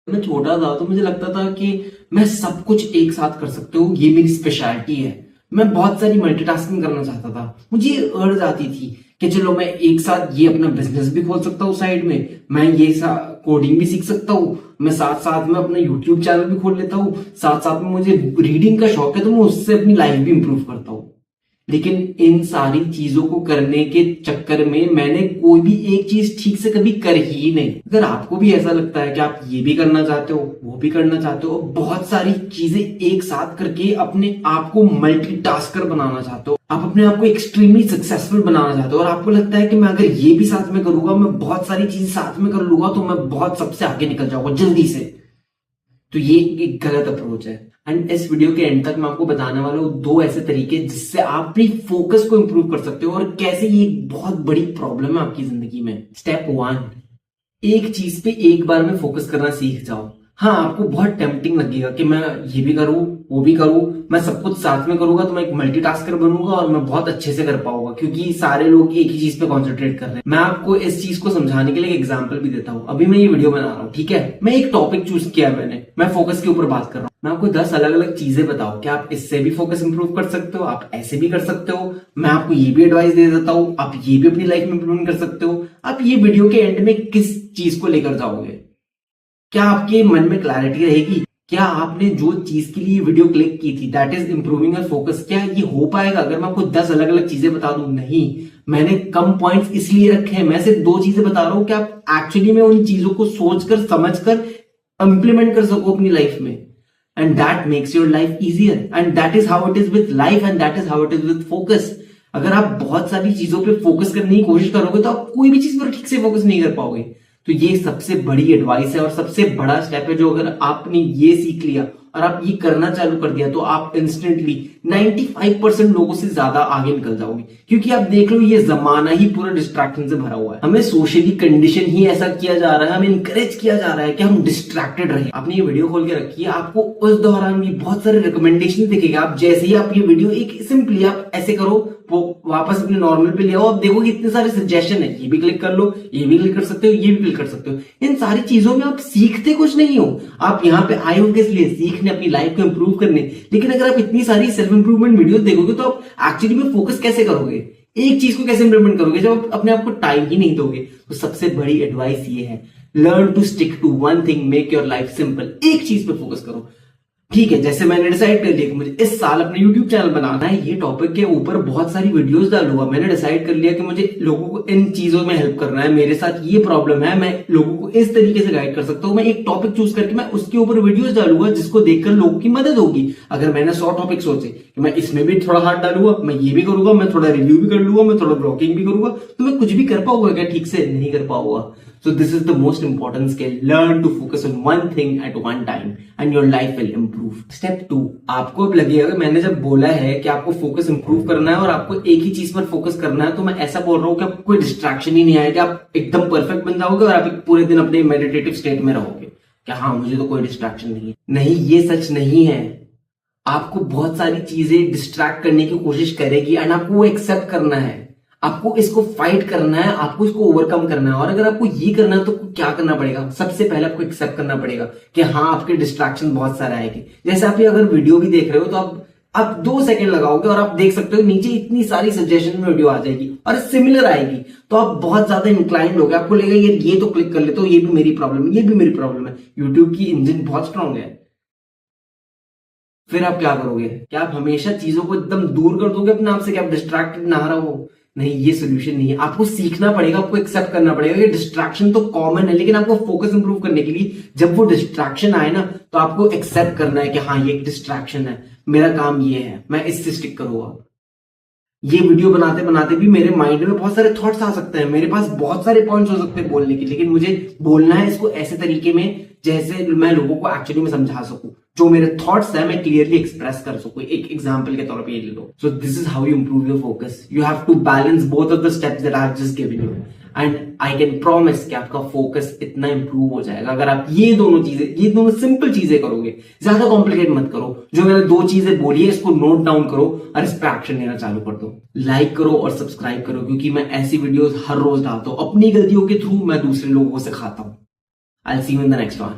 मैं छोटा था तो मुझे लगता था कि मैं सब कुछ एक साथ कर सकता हूँ, ये मेरी स्पेशलिटी है। मैं बहुत सारी मल्टीटास्किंग करना चाहता था। मुझे ये अर्ज आती थी कि चलो मैं एक साथ ये अपना बिजनेस भी खोल सकता हूँ, साइड में मैं ये कोडिंग भी सीख सकता हूँ, मैं साथ साथ में अपना यूट्यूब चैनल भी खोल लेता हूँ, साथ साथ में मुझे रीडिंग का शौक है तो मैं उससे अपनी लाइफ भी इंप्रूव करता हूँ। लेकिन इन सारी चीजों को करने के चक्कर में मैंने कोई भी एक चीज ठीक से कभी कर ही नहीं। अगर आपको भी ऐसा लगता है कि आप ये भी करना चाहते हो, वो भी करना चाहते हो, बहुत सारी चीजें एक साथ करके अपने आप को मल्टीटास्कर बनाना चाहते हो, आप अपने आप को एक्सट्रीमली सक्सेसफुल बनाना चाहते हो और आपको लगता है कि मैं अगर ये भी साथ में करूंगा, मैं बहुत सारी चीजें साथ में कर लूंगा तो मैं बहुत सबसे आगे निकल जाऊंगा जल्दी से, तो ये एक गलत अप्रोच है। एंड इस वीडियो के एंड तक मैं आपको बताने वाला हूं दो ऐसे तरीके जिससे आप अपनी फोकस को इंप्रूव कर सकते हो और कैसे ये एक बहुत बड़ी प्रॉब्लम है आपकी जिंदगी में। स्टेप 1, एक चीज पे एक बार में फोकस करना सीख जाओ। हाँ, आपको बहुत टेम्पटिंग लगेगा कि मैं ये भी करूं, वो भी करूं, मैं सब कुछ साथ में करूंगा तो मैं एक मल्टीटास्कर बनूंगा और मैं बहुत अच्छे से कर पाऊंगा क्योंकि सारे लोग एक ही चीज पे कॉन्सेंट्रेट कर रहे हैं। मैं आपको इस चीज को समझाने के लिए एक एग्जांपल भी देता हूं। अभी मैं ये वीडियो बना रहा हूं, ठीक है, मैं एक टॉपिक चूज किया, मैं फोकस के ऊपर बात कर रहा हूं। मैं आपको 10 अलग अलग चीजें बताऊं कि आप इससे भी फोकस इंप्रूव कर सकते हो, आप ऐसे भी कर सकते हो। मैं आपको ये भी एडवाइस दे देता हूं, आप ये भी अपनी लाइफ में इंप्रूवमेंट कर सकते हो। आप ये वीडियो के एंड में किस चीज को लेकर जाओगे? क्या आपके मन में क्लैरिटी रहेगी? क्या आपने जो चीज के लिए वीडियो क्लिक की थी, that is improving your focus, क्या ये हो पाएगा अगर मैं आपको 10 अलग अलग चीजें बता दूं? नहीं, मैंने कम पॉइंट्स इसलिए रखे हैं, मैं सिर्फ 2 चीजें बता रहा हूं कि आप एक्चुअली में उन चीजों को सोचकर समझकर इंप्लीमेंट कर सको अपनी लाइफ में। And that makes your life easier and that is how it is with life and that is how it is with focus. अगर आप बहुत सारी चीजों पे फोकस करने की कोशिश करोगे तो आप कोई भी चीज पर ठीक से फोकस नहीं कर पाओगे। तो ये सबसे बड़ी एडवाइस है और सबसे बड़ा स्टेप है जो अगर आपने ये सीख लिया और आप ये करना चालू कर दिया तो आप इंस्टेंटली 95% लोगों से ज्यादा आगे निकल जाओगे। क्योंकि आप देख लो, ये जमाना ही पूरा डिस्ट्रैक्शन से भरा हुआ है। हमें सोशली कंडीशन ही ऐसा किया जा रहा है, हमें इंकरेज किया जा रहा है कि हम डिस्ट्रैक्टेड रहे। आपने ये वीडियो खोल के रखी है, आपको उस दौरान भी बहुत सारे रिकमेंडेशन दिखेगा। आप जैसे ही आप ये वीडियो एक सिंपली आप ऐसे करो, वो वापस अपने नॉर्मल पे ले आओ, आप देखोगे इतने सारे सजेशन है, ये भी क्लिक कर लो, ये भी क्लिक कर सकते हो, ये भी क्लिक कर सकते हो। इन सारी चीजों में आप सीखते कुछ नहीं हो, आप यहाँ पे आए हो किस लिए? सीखने, अपनी लाइफ को इंप्रूव करने। लेकिन अगर आप इतनी सारी सेल्फ इंप्रूवमेंट वीडियो देखोगे तो आप एक्चुअली में फोकस कैसे करोगे? एक चीज को कैसे इंप्लीमेंट करोगे जब आप अपने आप को टाइम ही नहीं दोगे? तो सबसे बड़ी एडवाइस ये है, learn to stick to one thing, make your life simple. एक चीज पे फोकस करो। ठीक है, जैसे मैंने डिसाइड कर लिया कि मुझे इस साल अपना YouTube चैनल बनाना है, ये टॉपिक के ऊपर बहुत सारी वीडियोस डालूंगा। मैंने डिसाइड कर लिया कि मुझे लोगों को इन चीजों में हेल्प करना है, मेरे साथ ये प्रॉब्लम है, मैं लोगों को इस तरीके से गाइड कर सकता हूं। मैं एक टॉपिक चूज करके मैं उसके ऊपर वीडियोस डालूंगा जिसको देखकर लोगों की मदद होगी। अगर मैंने 100 टॉपिक सोचे कि मैं इसमें भी थोड़ा हाथ डालूंगा, मैं ये भी करूंगा, मैं थोड़ा रिव्यू भी कर लूंगा, मैं थोड़ा ब्लॉगिंग भी करूंगा, तो मैं कुछ भी कर पाऊंगा क्या? ठीक से नहीं कर पाऊंगा। So this is the most important skill. Learn to focus on one thing at one time and your life will improve. Step 2, आपको अब लगेगा कि मैंने जब बोला है कि आपको फोकस इंप्रूव करना है और आपको एक ही चीज पर फोकस करना है, तो मैं ऐसा बोल रहा हूं कि आपको कोई डिस्ट्रैक्शन ही नहीं आएगा, आप एकदम परफेक्ट बन जाओगे और आप पूरे दिन अपने मेडिटेटिव स्टेट में रहोगे कि हाँ, मुझे तो कोई डिस्ट्रैक्शन नहीं है। नहीं, ये सच नहीं है। आपको बहुत सारी चीजें डिस्ट्रैक्ट करने की कोशिश करेगी एंड आपको वो एक्सेप्ट करना है, आपको इसको फाइट करना है, आपको इसको ओवरकम करना है। और अगर आपको ये करना है तो क्या करना पड़ेगा? सबसे पहले आपको एक्सेप्ट करना पड़ेगा कि हाँ, आपके डिस्ट्रैक्शन बहुत सारे आएंगे। जैसे आप ये अगर वीडियो भी देख रहे हो तो आप 2 सेकंड लगाओगे और आप देख सकते हो नीचे इतनी सारी सजेशन में वीडियो आ जाएगी और सिमिलर आएगी, तो आप बहुत ज्यादा इंक्लाइंड हो गए, आपको लगेगा ये तो क्लिक कर लेते हो, ये भी मेरी प्रॉब्लम है, ये भी मेरी प्रॉब्लम है। यूट्यूब की इंजन बहुत स्ट्रांग है। फिर आप क्या करोगे? क्या आप हमेशा चीजों को एकदम दूर कर दोगे अपने आप से कि आप डिस्ट्रैक्टेड ना रहो? नहीं, ये सोल्यूशन नहीं है। आपको सीखना पड़ेगा, आपको एक्सेप्ट करना पड़ेगा। ये डिस्ट्रैक्शन तो कॉमन है, लेकिन आपको फोकस इंप्रूव करने के लिए जब वो डिस्ट्रैक्शन आए ना, तो आपको एक्सेप्ट करना है कि हाँ, ये एक डिस्ट्रैक्शन है, मेरा काम ये है, मैं इससे स्टिक करूंगा। ये वीडियो बनाते बनाते भी मेरे माइंड में बहुत सारे थॉट्स आ सकते हैं, मेरे पास बहुत सारे पॉइंट्स हो सकते हैं बोलने के, लेकिन मुझे बोलना है इसको ऐसे तरीके में जैसे मैं लोगों को एक्चुअली में समझा सकूं, जो मेरे थॉट्स है मैं क्लियरली एक्सप्रेस कर सकूं। एक एग्जांपल के तौर पे ये ले लो। So this is how you improve your focus. You have to balance both of the steps that I have just given you and I can promise कि आपका फोकस इतना इंप्रूव हो जाएगा अगर आप ये दोनों सिंपल चीजें करोगे। ज्यादा कॉम्प्लिकेट मत करो। जो मैंने 2 चीजें बोली है इसको नोट डाउन करो और इस पर एक्शन लेना चालू कर दो। लाइक करो और सब्सक्राइब करो, क्योंकि मैं ऐसी वीडियोस हर रोज डालता हूं। अपनी गलतियों के थ्रू मैं दूसरे लोगों को सिखाता हूं। I'll see you in the next one.